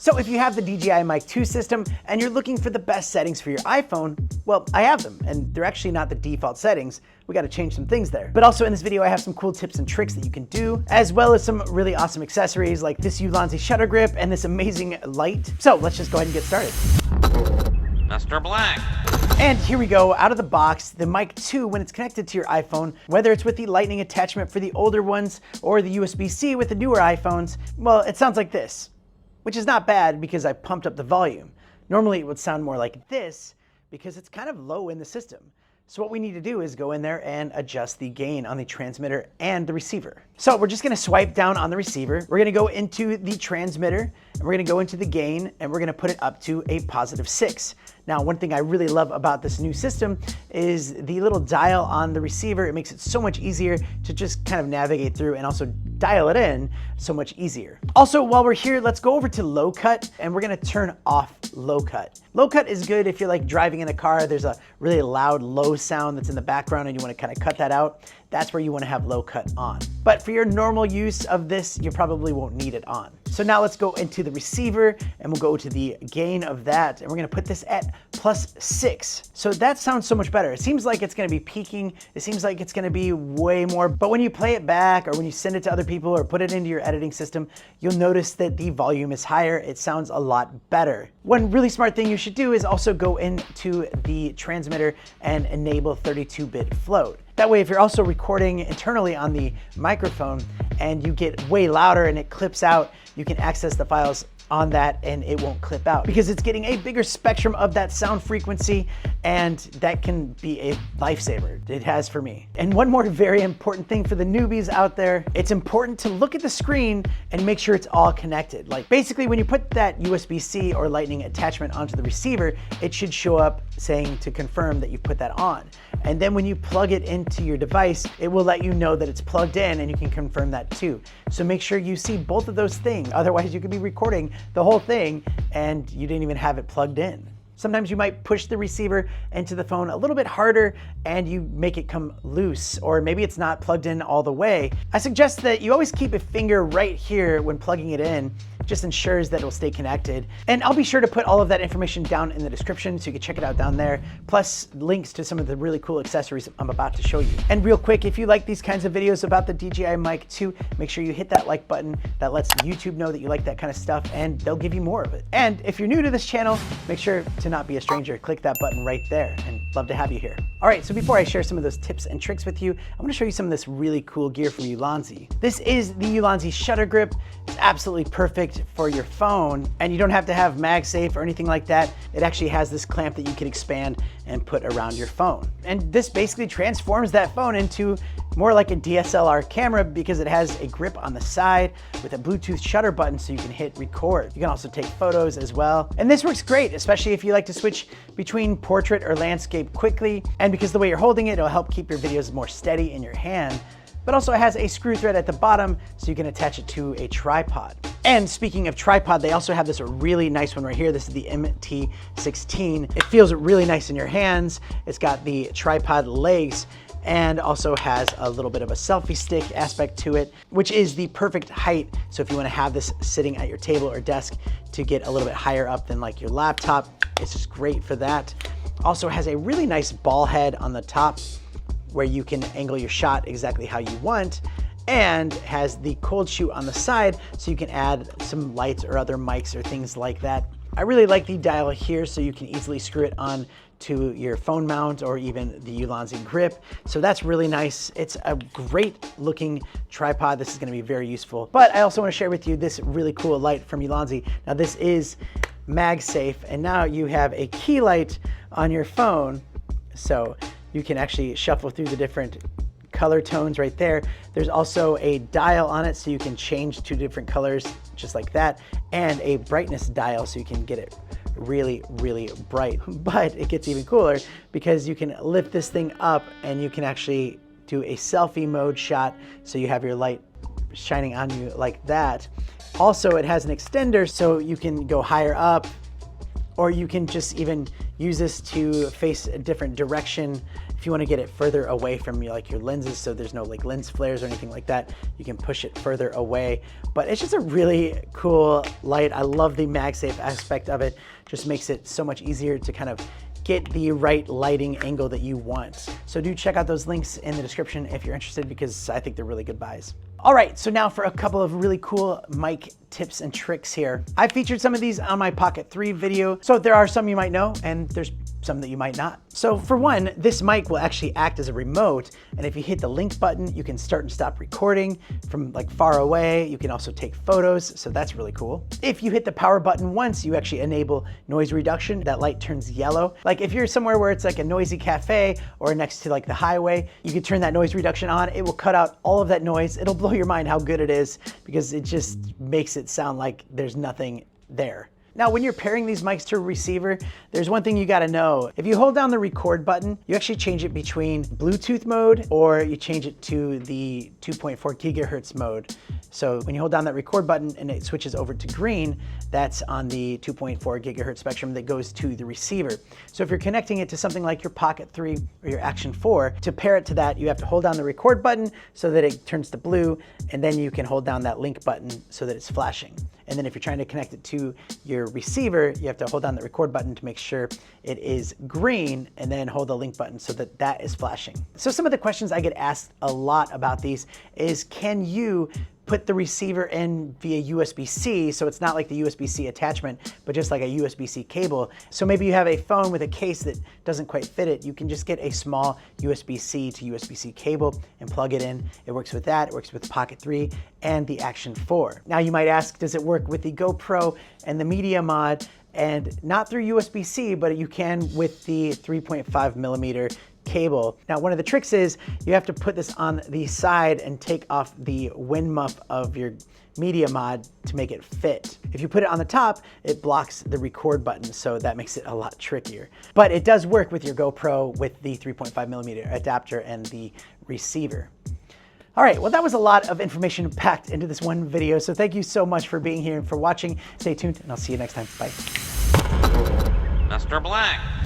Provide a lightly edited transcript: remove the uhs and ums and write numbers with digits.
So if you have the DJI MIc 2 system and you're looking for the best settings for your iPhone, well, I have them, and they're actually not the default settings. We got to change some things there. But also in this video, I have some cool tips and tricks that you can do, as well as some really awesome accessories like this Ulanzi shutter grip and this amazing light. So let's just go ahead and get started. Mr. Black. And here we go, out of the box, the MIc 2, when it's connected to your iPhone, whether it's with the lightning attachment for the older ones or the USB-C with the newer iPhones, well, it sounds like this, which is not bad because I pumped up the volume. Normally it would sound more like this because it's kind of low in the system. So what we need to do is go in there and adjust the gain on the transmitter and the receiver. So we're just gonna swipe down on the receiver. We're gonna go into the transmitter and we're gonna go into the gain and we're gonna put it up to a +6. Now, one thing I really love about this new system is the little dial on the receiver. It makes it so much easier to just kind of navigate through and also dial it in so much easier. Also, while we're here, let's go over to low cut and we're gonna turn off low cut. Low cut is good if you're like driving in a car, there's a really loud low sound that's in the background and you wanna kind of cut that out. That's where you wanna have low cut on. But for your normal use of this, you probably won't need it on. So now let's go into the receiver and we'll go to the gain of that and we're gonna put this at +6. So that sounds so much better. It seems like it's gonna be peaking. It seems like it's gonna be way more, but when you play it back or when you send it to other people or put it into your editing system, you'll notice that the volume is higher. It sounds a lot better. One really smart thing you should do is also go into the transmitter and enable 32-bit float. That way, if you're also recording internally on the microphone and you get way louder and it clips out, you can access the files on that and it won't clip out because it's getting a bigger spectrum of that sound frequency, and that can be a lifesaver. It has for me. And one more very important thing for the newbies out there, it's important to look at the screen and make sure it's all connected. Like basically when you put that USB-C or lightning attachment onto the receiver, it should show up saying to confirm that you put that on. And then when you plug it into your device, it will let you know that it's plugged in and you can confirm that too. So make sure you see both of those things. Otherwise you could be recording the whole thing and you didn't even have it plugged in. Sometimes you might push the receiver into the phone a little bit harder and you make it come loose, or maybe it's not plugged in all the way. I suggest that you always keep a finger right here when plugging it in. It just ensures that it'll stay connected. And I'll be sure to put all of that information down in the description so you can check it out down there, plus links to some of the really cool accessories I'm about to show you. And real quick, if you like these kinds of videos about the DJI MIc 2, make sure you hit that like button. That lets YouTube know that you like that kind of stuff and they'll give you more of it. And if you're new to this channel, make sure to not be a stranger. Click that button right there and love to have you here. All right, so before I share some of those tips and tricks with you, I'm gonna show you some of this really cool gear from Ulanzi. This is the Ulanzi shutter grip. It's absolutely perfect for your phone and you don't have to have MagSafe or anything like that. It actually has this clamp that you can expand and put around your phone. And this basically transforms that phone into more like a DSLR camera because it has a grip on the side with a Bluetooth shutter button so you can hit record. You can also take photos as well. And this works great, especially if you like to switch between portrait or landscape quickly. And because the way you're holding it, it'll help keep your videos more steady in your hand. But also it has a screw thread at the bottom so you can attach it to a tripod. And speaking of tripod, they also have this really nice one right here. This is the MT16. It feels really nice in your hands. It's got the tripod legs and also has a little bit of a selfie stick aspect to it, which is the perfect height. So if you want to have this sitting at your table or desk to get a little bit higher up than like your laptop, it's just great for that. Also has a really nice ball head on the top where you can angle your shot exactly how you want, and has the cold shoe on the side so you can add some lights or other mics or things like that. I really like the dial here so you can easily screw it on to your phone mount or even the Ulanzi grip. So that's really nice. It's a great looking tripod. This is gonna be very useful. But I also wanna share with you this really cool light from Ulanzi. Now this is MagSafe, and now you have a key light on your phone. So you can actually shuffle through the different color tones right there. There's also a dial on it so you can change to different colors just like that, and a brightness dial so you can get it really, really bright. But it gets even cooler because you can lift this thing up and you can actually do a selfie mode shot so you have your light shining on you like that. Also, it has an extender so you can go higher up, or you can just even use this to face a different direction If you want to get it further away from your lenses, so there's no like lens flares or anything like that, you can push it further away. But it's just a really cool light. I love the MagSafe aspect of it. Just makes it so much easier to kind of get the right lighting angle that you want. So do check out those links in the description if you're interested, because I think they're really good buys. All right, so now for a couple of really cool mic tips and tricks here. I featured some of these on my Pocket 3 video, so there are some you might know and there's some that you might not. So for one, this mic will actually act as a remote, and if you hit the link button, you can start and stop recording from like far away. You can also take photos, so that's really cool. If you hit the power button once, you actually enable noise reduction. That light turns yellow. Like if you're somewhere where it's like a noisy cafe or next to like the highway, you can turn that noise reduction on. It will cut out all of that noise. It'll blow your mind how good it is, because it just makes it sound like there's nothing there. Now, when you're pairing these mics to a receiver, there's one thing you gotta know. If you hold down the record button, you actually change it between Bluetooth mode, or you change it to the 2.4 gigahertz mode. So when you hold down that record button and it switches over to green, that's on the 2.4 gigahertz spectrum that goes to the receiver. So if you're connecting it to something like your Pocket 3 or your Action 4, to pair it to that, you have to hold down the record button so that it turns to blue, and then you can hold down that link button so that it's flashing. And then if you're trying to connect it to your receiver, you have to hold down the record button to make sure it is green, and then hold the link button so that that is flashing. So some of the questions I get asked a lot about these is, can you put the receiver in via USB-C, so it's not like the USB-C attachment, but just like a USB-C cable. So maybe you have a phone with a case that doesn't quite fit it. You can just get a small USB-C to USB-C cable and plug it in. It works with that, it works with Pocket 3 and the Action 4. Now you might ask, does it work with the GoPro and the Media Mod? And not through USB-C, but you can with the 3.5 millimeter cable. Now, one of the tricks is you have to put this on the side and take off the wind muff of your Media Mod to make it fit. If you put it on the top, it blocks the record button, so that makes it a lot trickier. But it does work with your GoPro with the 3.5 millimeter adapter and the receiver. All right, well, that was a lot of information packed into this one video, so thank you so much for being here and for watching. Stay tuned, and I'll see you next time. Bye. Mr. Black.